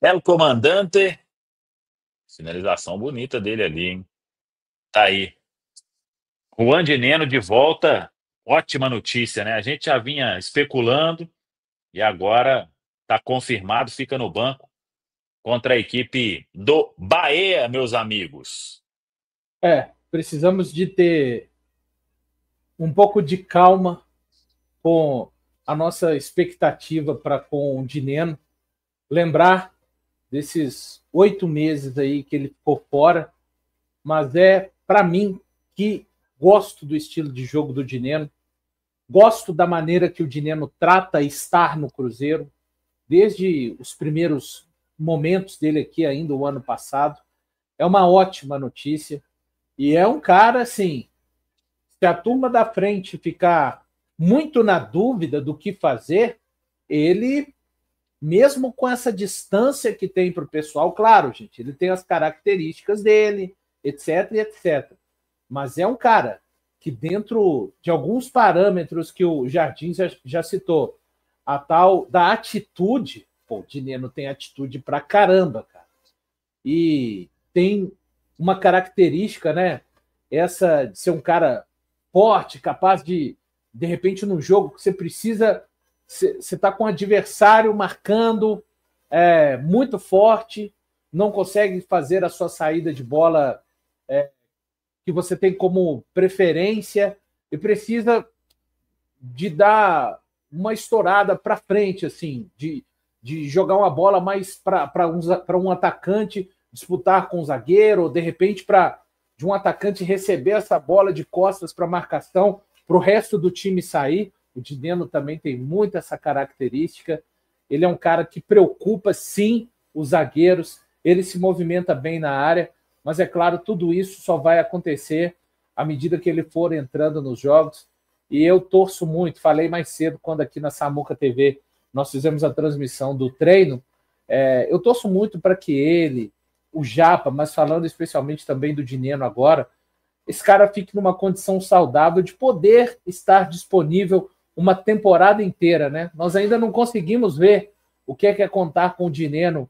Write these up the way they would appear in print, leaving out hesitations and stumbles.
El Comandante. Finalização bonita dele ali, hein? Tá aí. Juan de Neno de volta. Ótima notícia, né? A gente já vinha especulando e agora tá confirmado, fica no banco contra a equipe do Bahia, meus amigos. Precisamos de ter um pouco de calma com a nossa expectativa para com o Dineno. Lembrar desses 8 meses aí que ele ficou fora, mas para mim, que gosto do estilo de jogo do Dineno, gosto da maneira que o Dineno trata estar no Cruzeiro, desde os primeiros momentos dele aqui ainda o ano passado. É uma ótima notícia. E é um cara, assim, se a turma da frente ficar muito na dúvida do que fazer, ele, mesmo com essa distância que tem para o pessoal, claro, gente, ele tem as características dele, etc, etc. Mas é um cara que, dentro de alguns parâmetros que o Jardim já citou, a tal da atitude, pô, o Dineno tem atitude pra caramba, cara. E tem uma característica, né? Essa de ser um cara forte, capaz de repente, num jogo que você precisa, você tá com um adversário marcando muito forte, não consegue fazer a sua saída de bola que você tem como preferência e precisa de dar uma estourada para frente, assim, de jogar uma bola mais para um atacante disputar com o zagueiro, ou de repente para de um atacante receber essa bola de costas para marcação, para o resto do time sair. O Dineno também tem muito essa característica. Ele é um cara que preocupa, sim, os zagueiros. Ele se movimenta bem na área, mas é claro, tudo isso só vai acontecer à medida que ele for entrando nos jogos. E eu torço muito, falei mais cedo, quando aqui na Samuca TV nós fizemos a transmissão do treino, eu torço muito para que ele, o Japa, mas falando especialmente também do Dineno agora, esse cara fique numa condição saudável de poder estar disponível uma temporada inteira, né? Nós ainda não conseguimos ver o que é contar com o Dineno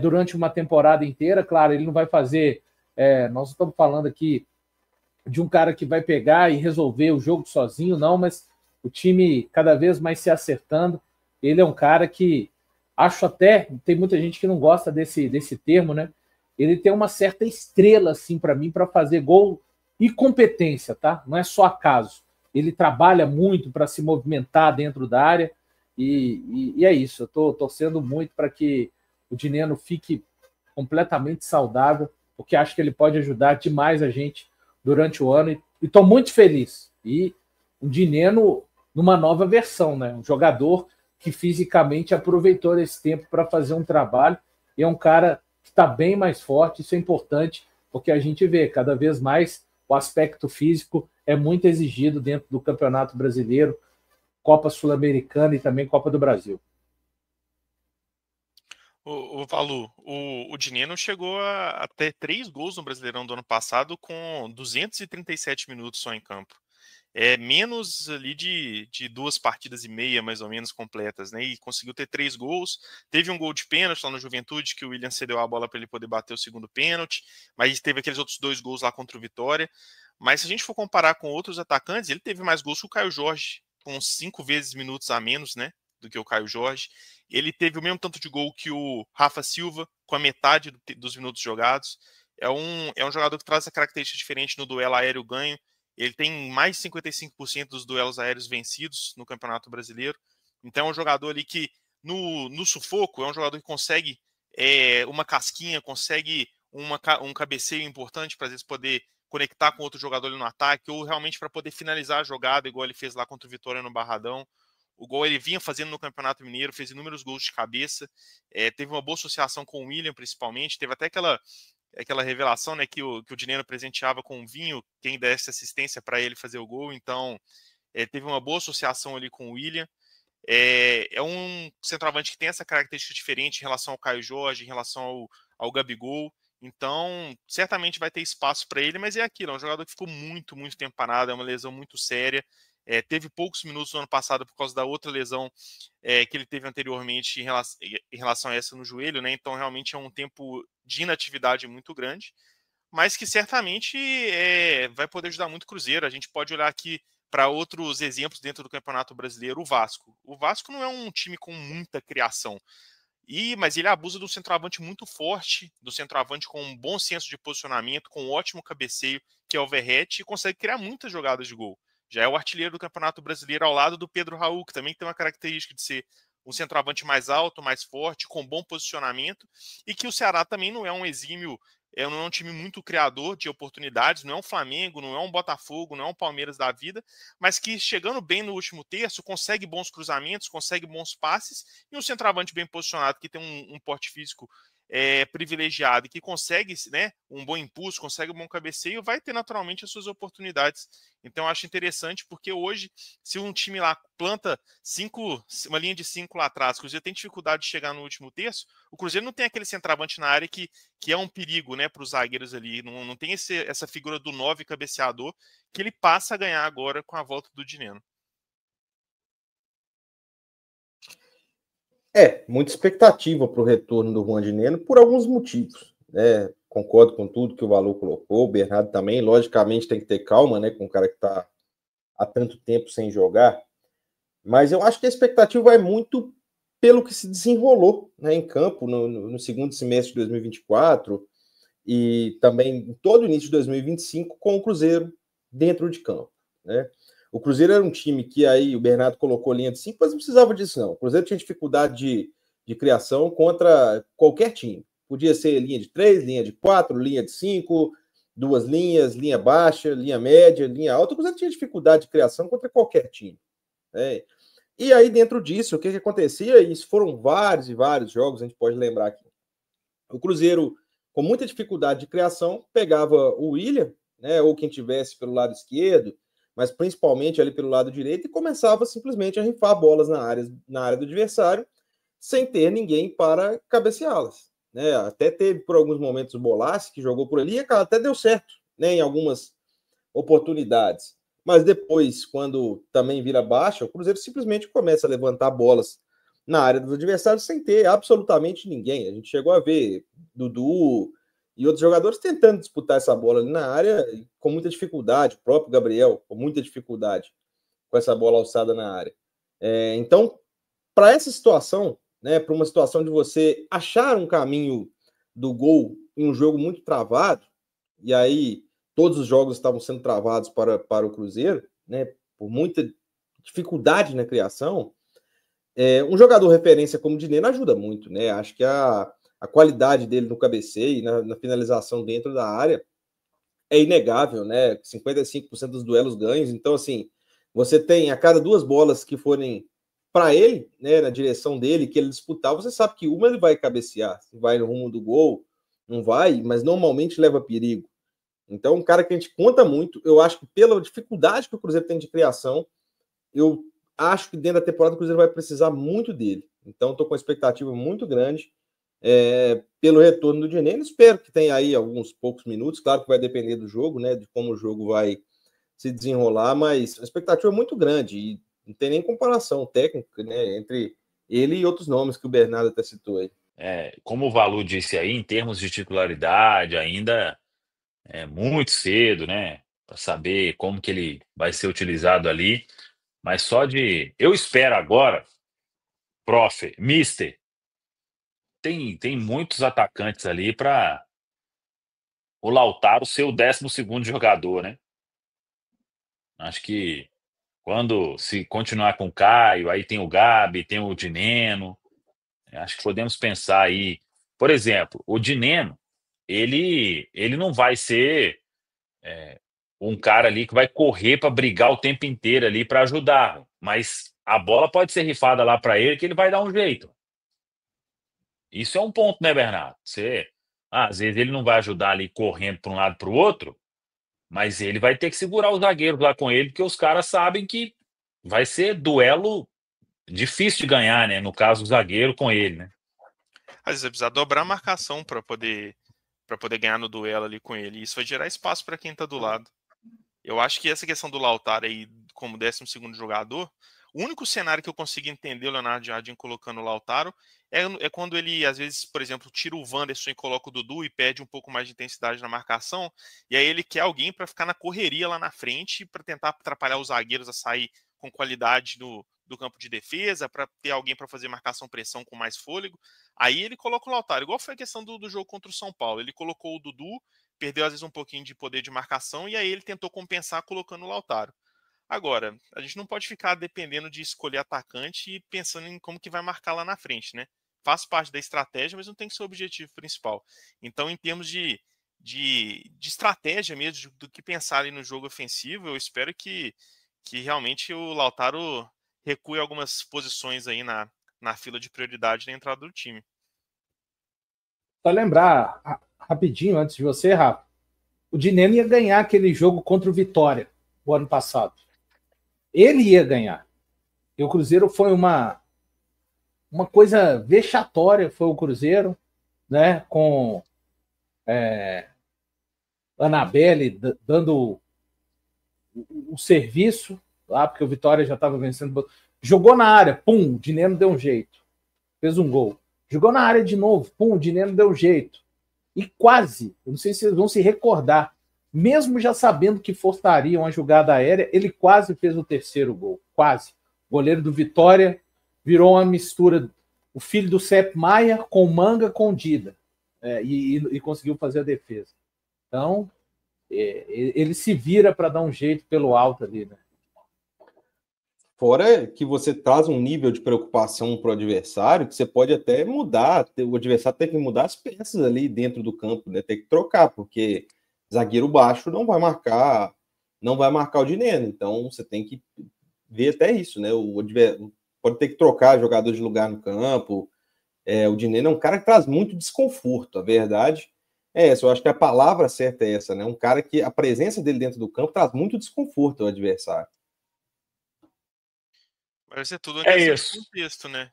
durante uma temporada inteira. Claro, ele não vai fazer. Nós estamos falando aqui de um cara que vai pegar e resolver o jogo sozinho, não, mas o time cada vez mais se acertando. Ele é um cara que acho até, tem muita gente que não gosta desse termo, né? Ele tem uma certa estrela, assim, para mim, para fazer gol e competência, tá? Não é só acaso. Ele trabalha muito para se movimentar dentro da área e é isso. Eu estou torcendo muito para que o Dineno fique completamente saudável, porque acho que ele pode ajudar demais a gente durante o ano e estou muito feliz. E o Dineno numa nova versão, né? Um jogador que fisicamente aproveitou esse tempo para fazer um trabalho e é um cara que está bem mais forte. Isso é importante, porque a gente vê cada vez mais o aspecto físico é muito exigido dentro do Campeonato Brasileiro, Copa Sul-Americana e também Copa do Brasil. O Valu, o Dineno chegou a ter 3 gols no Brasileirão do ano passado com 237 minutos só em campo. É menos ali de 2 partidas e meia, mais ou menos, completas, né? E conseguiu ter 3 gols. Teve um gol de pênalti lá no Juventude, que o William cedeu a bola para ele poder bater o segundo pênalti, mas teve aqueles outros 2 gols lá contra o Vitória. Mas se a gente for comparar com outros atacantes, ele teve mais gols que o Caio Jorge, com 5 vezes minutos a menos, né? Do que o Caio Jorge. Ele teve o mesmo tanto de gol que o Rafa Silva, com a metade dos minutos jogados. É um jogador que traz essa característica diferente no duelo aéreo ganho. Ele tem mais de 55% dos duelos aéreos vencidos no Campeonato Brasileiro. Então é um jogador ali que, no sufoco, é um jogador que consegue uma casquinha, consegue um cabeceio importante para às vezes poder conectar com outro jogador ali no ataque, ou realmente para poder finalizar a jogada, igual ele fez lá contra o Vitória no Barradão. O gol ele vinha fazendo no Campeonato Mineiro, fez inúmeros gols de cabeça, teve uma boa associação com o William, principalmente, teve até aquela revelação, né, que o Dineno presenteava com o vinho quem desse assistência para ele fazer o gol, então teve uma boa associação ali com o William. É um centroavante que tem essa característica diferente em relação ao Caio Jorge, em relação ao Gabigol, então certamente vai ter espaço para ele, mas é aquilo, é um jogador que ficou muito, muito tempo parado, é uma lesão muito séria, teve poucos minutos no ano passado por causa da outra lesão que ele teve anteriormente em relação a essa no joelho, né? Então realmente é um tempo de inatividade muito grande, mas que certamente vai poder ajudar muito o Cruzeiro. A gente pode olhar aqui para outros exemplos dentro do Campeonato Brasileiro, o Vasco. O Vasco não é um time com muita criação, mas ele abusa do centroavante muito forte, do centroavante com um bom senso de posicionamento, com um ótimo cabeceio, que é o Verratti, e consegue criar muitas jogadas de gol. Já é o artilheiro do Campeonato Brasileiro ao lado do Pedro Raul, que também tem uma característica de ser um centroavante mais alto, mais forte, com bom posicionamento, e que o Ceará também não é um exímio, não é um time muito criador de oportunidades, não é um Flamengo, não é um Botafogo, não é um Palmeiras da vida, mas que chegando bem no último terço, consegue bons cruzamentos, consegue bons passes, e um centroavante bem posicionado, que tem um porte físico privilegiado e que consegue, né, um bom impulso, consegue um bom cabeceio, vai ter naturalmente as suas oportunidades. Então eu acho interessante, porque hoje, se um time lá planta uma linha de 5 lá atrás, o Cruzeiro tem dificuldade de chegar no último terço, o Cruzeiro não tem aquele centroavante na área que é um perigo, né, para os zagueiros ali, não tem essa figura do 9 cabeceador que ele passa a ganhar agora com a volta do Dineno. Muita expectativa para o retorno do Juan Dineno por alguns motivos, né? Concordo com tudo que o Valu colocou, o Bernardo também, logicamente tem que ter calma, né, com o cara que está há tanto tempo sem jogar, mas eu acho que a expectativa vai muito pelo que se desenrolou, né, em campo no segundo semestre de 2024 e também em todo o início de 2025 com o Cruzeiro dentro de campo, né? O Cruzeiro era um time que aí o Bernardo colocou linha de 5, mas não precisava disso, não. O Cruzeiro tinha dificuldade de criação contra qualquer time. Podia ser linha de 3, linha de 4, linha de 5, 2 linhas, linha baixa, linha média, linha alta. O Cruzeiro tinha dificuldade de criação contra qualquer time, né? E aí, dentro disso, o que acontecia? Isso foram vários e vários jogos, a gente pode lembrar aqui. O Cruzeiro, com muita dificuldade de criação, pegava o William, né, ou quem tivesse pelo lado esquerdo, mas principalmente ali pelo lado direito, e começava simplesmente a rifar bolas na área do adversário, sem ter ninguém para cabeceá-las, né? Até teve por alguns momentos o Bolassi, que jogou por ali, e até deu certo, né, em algumas oportunidades. Mas depois, quando também vira baixa, o Cruzeiro simplesmente começa a levantar bolas na área dos adversários sem ter absolutamente ninguém. A gente chegou a ver Dudu e outros jogadores tentando disputar essa bola ali na área com muita dificuldade, o próprio Gabriel com muita dificuldade com essa bola alçada na área. Então, para essa situação, né, para uma situação de você achar um caminho do gol em um jogo muito travado, e aí todos os jogos estavam sendo travados para o Cruzeiro, né, por muita dificuldade na criação, um jogador referência como o Dineno ajuda muito, né? Acho que a qualidade dele no cabeceio e na finalização dentro da área é inegável, né? 55% dos duelos ganhos. Então, assim, você tem a cada 2 bolas que forem para ele, né, na direção dele, que ele disputar, você sabe que uma ele vai cabecear, se vai no rumo do gol, não vai, mas normalmente leva perigo. Então, um cara que a gente conta muito, eu acho que pela dificuldade que o Cruzeiro tem de criação, eu acho que dentro da temporada o Cruzeiro vai precisar muito dele. Então, estou com uma expectativa muito grande pelo retorno do Dineno. Espero que tenha aí alguns poucos minutos. Claro que vai depender do jogo, né? De como o jogo vai se desenrolar, mas a expectativa é muito grande e não tem nem comparação técnica, né, entre ele e outros nomes que o Bernardo até citou aí. Como o Valu disse aí, em termos de titularidade, ainda é muito cedo, né? Para saber como que ele vai ser utilizado ali. Mas eu espero agora, Mister, tem muitos atacantes ali para o Lautaro ser o 12º jogador, né? Acho que se continuar com o Caio, aí tem o Gabi, tem o Dineno, acho que podemos pensar aí, por exemplo, o Dineno, ele não vai ser um cara ali que vai correr para brigar o tempo inteiro ali para ajudar, mas a bola pode ser rifada lá para ele que ele vai dar um jeito. Isso é um ponto, né, Bernardo? Às vezes ele não vai ajudar ali correndo para um lado para o outro, mas ele vai ter que segurar os zagueiros lá com ele, porque os caras sabem que vai ser duelo difícil de ganhar, né? No caso, o zagueiro com ele, né? Às vezes vai precisar dobrar a marcação para poder ganhar no duelo ali com ele. Isso vai gerar espaço para quem está do lado. Eu acho que essa questão do Lautaro aí como 12º jogador, o único cenário que eu consigo entender o Leonardo Jardim colocando o Lautaro é quando ele, às vezes, por exemplo, tira o Wanderson e coloca o Dudu e pede um pouco mais de intensidade na marcação, e aí ele quer alguém para ficar na correria lá na frente, para tentar atrapalhar os zagueiros a sair com qualidade do campo de defesa, para ter alguém para fazer marcação-pressão com mais fôlego. Aí ele coloca o Lautaro, igual foi a questão do jogo contra o São Paulo. Ele colocou o Dudu, perdeu às vezes um pouquinho de poder de marcação, e aí ele tentou compensar colocando o Lautaro. Agora, a gente não pode ficar dependendo de escolher atacante e pensando em como que vai marcar lá na frente, né? Faz parte da estratégia, mas não tem que ser o objetivo principal. Então, em termos de estratégia mesmo, do que pensar ali no jogo ofensivo, eu espero que realmente o Lautaro recue algumas posições aí na fila de prioridade na entrada do time. Só lembrar, rapidinho, antes de você, Rafa, o Dineno ia ganhar aquele jogo contra o Vitória, o ano passado. Ele ia ganhar. E o Cruzeiro foi uma coisa vexatória, foi o Cruzeiro, né, com Anabelle dando o serviço lá, porque o Vitória já estava vencendo. Jogou na área, pum, o Dineno deu um jeito. Fez um gol. Jogou na área de novo, pum, o Dineno deu um jeito. E quase, eu não sei se vocês vão se recordar, mesmo já sabendo que forçaria uma jogada aérea, ele quase fez o terceiro gol. Quase. O goleiro do Vitória virou uma mistura, o filho do Sepp Maia com Manga com Dida. E conseguiu fazer a defesa. Então, ele se vira para dar um jeito pelo alto ali, né? Fora que você traz um nível de preocupação para o adversário que você pode até mudar, o adversário tem que mudar as peças ali dentro do campo, né? Tem que trocar, porque zagueiro baixo não vai marcar o Dineno, então você tem que ver até isso, né? Pode ter que trocar jogador de lugar no campo. O Dineno é um cara que traz muito desconforto, a verdade é essa. Eu acho que a palavra certa é essa, né? Um cara que a presença dele dentro do campo traz muito desconforto ao adversário. Vai ser tudo uma É questão isso. de contexto, né?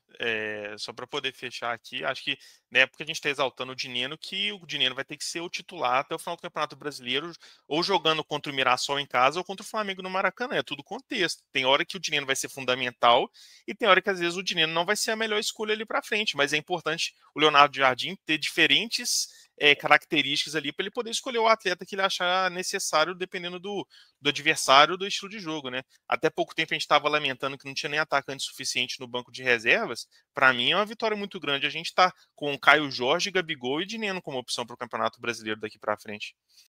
Só para poder fechar aqui, acho que na época a gente está exaltando o Dineno, que o Dineno vai ter que ser o titular até o final do Campeonato Brasileiro, ou jogando contra o Mirassol em casa ou contra o Flamengo no Maracanã. É tudo contexto. Tem hora que o Dineno vai ser fundamental e tem hora que às vezes o Dineno não vai ser a melhor escolha ali para frente, mas é importante o Leonardo Jardim ter diferentes características ali para ele poder escolher o atleta que ele achar necessário, dependendo do adversário, do estilo de jogo, né? Até pouco tempo a gente estava lamentando que não tinha nem atacante suficiente no banco de reservas. Para mim é uma vitória muito grande a gente tá com Caio Jorge, Gabigol e Dineno como opção para o Campeonato Brasileiro daqui para frente.